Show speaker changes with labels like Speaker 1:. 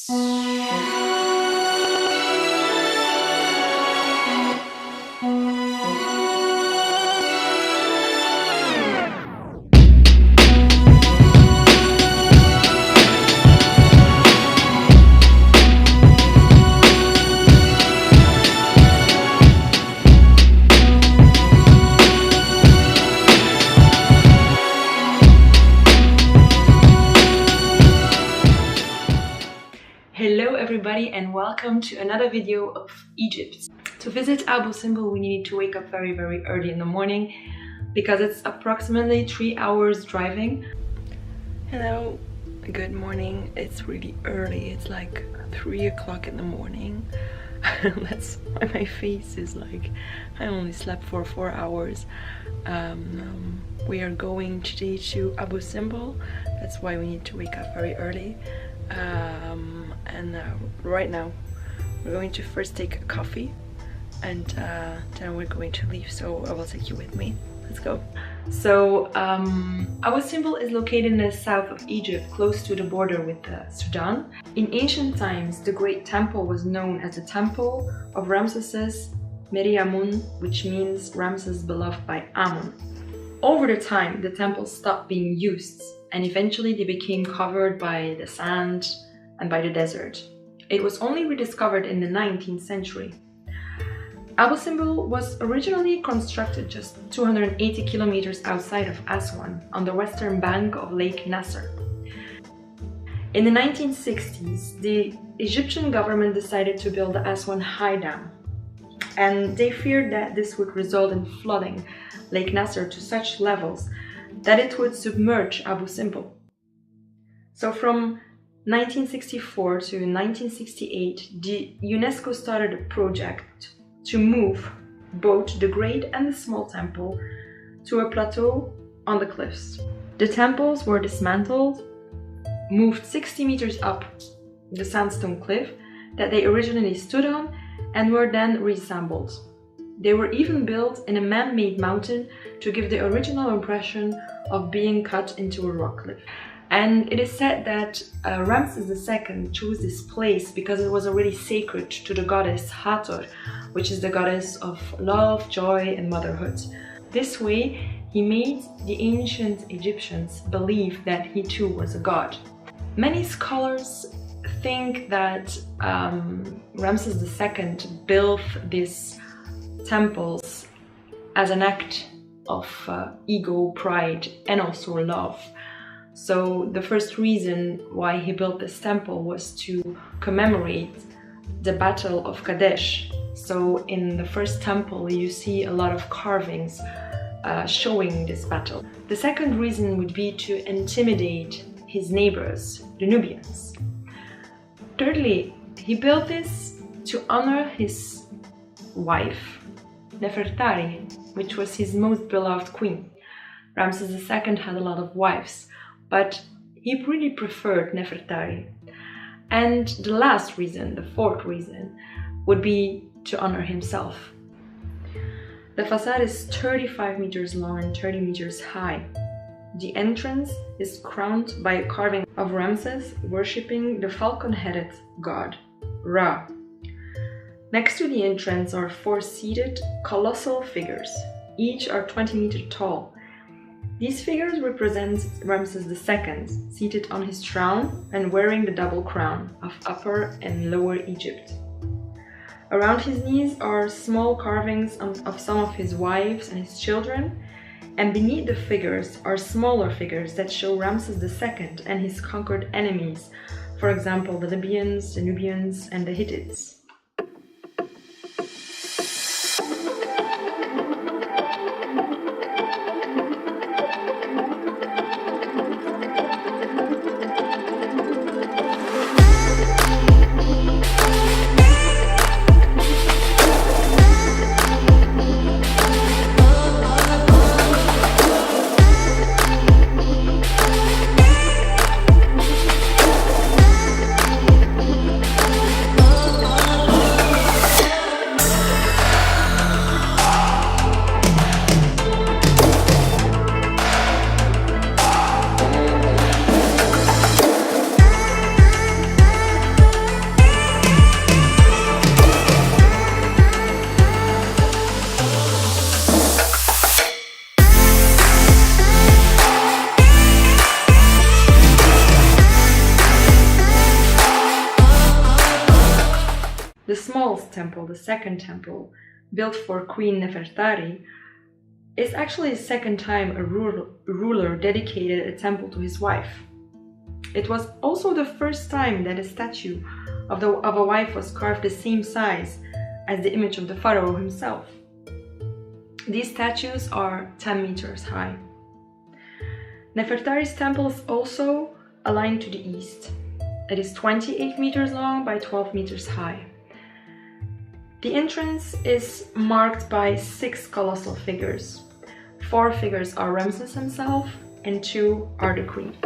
Speaker 1: Hello everybody and welcome to another video of Egypt. To visit Abu Simbel we need to wake up very early in the morning because it's approximately 3 hours driving. Hello, good morning. It's really early, it's like 3 o'clock in the morning. That's why my face is like I only slept for 4 hours. We are going today to Abu Simbel, that's why we need to wake up very early. Right now we're going to first take a coffee and then we're going to leave, so I will take you with me. Let's go. So Abu Simbel is located in the south of Egypt, close to the border with Sudan. In ancient times the great temple was known as the Temple of Ramses Meriamun, which means Ramses beloved by Amun. Over the time the temple stopped being used and eventually they became covered by the sand and by the desert. It was only rediscovered in the 19th century. Abu Simbel was originally constructed just 280 kilometers outside of Aswan, on the western bank of Lake Nasser. In the 1960s, the Egyptian government decided to build the Aswan High Dam, and they feared that this would result in flooding Lake Nasser to such levels that it would submerge Abu Simbel. So from 1964 to 1968, the UNESCO started a project to move both the great and the small temple to a plateau on the cliffs. The temples were dismantled, moved 60 meters up the sandstone cliff that they originally stood on, and were then reassembled. They were even built in a man-made mountain to give the original impression of being cut into a rock cliff. And it is said that Ramses II chose this place because it was already sacred to the goddess Hathor, which is the goddess of love, joy and motherhood. This way, he made the ancient Egyptians believe that he too was a god. Many scholars think that Ramses II built these temples as an act of ego, pride and also love. So the first reason why he built this temple was to commemorate the Battle of Kadesh. So in the first temple you see a lot of carvings showing this battle. The second reason would be to intimidate his neighbors, the Nubians. Thirdly, he built this to honor his wife, Nefertari, which was his most beloved queen. Ramses II had a lot of wives, but he really preferred Nefertari. And the last reason, the fourth reason, would be to honor himself. The facade is 35 meters long and 30 meters high. The entrance is crowned by a carving of Ramses worshipping the falcon-headed god, Ra. Next to the entrance are 4 seated, colossal figures. Each are 20 meters tall. These figures represent Ramses II, seated on his throne and wearing the double crown of Upper and Lower Egypt. Around his knees are small carvings of some of his wives and his children, and beneath the figures are smaller figures that show Ramses II and his conquered enemies, for example the Libyans, the Nubians and the Hittites. The smallest temple, the second temple, built for Queen Nefertari, is actually the second time a ruler dedicated a temple to his wife. It was also the first time that a statue of a wife was carved the same size as the image of the pharaoh himself. These statues are 10 meters high. Nefertari's temple is also aligned to the east. It is 28 meters long by 12 meters high. The entrance is marked by 6 colossal figures. 4 figures are Ramses himself and 2 are the queen.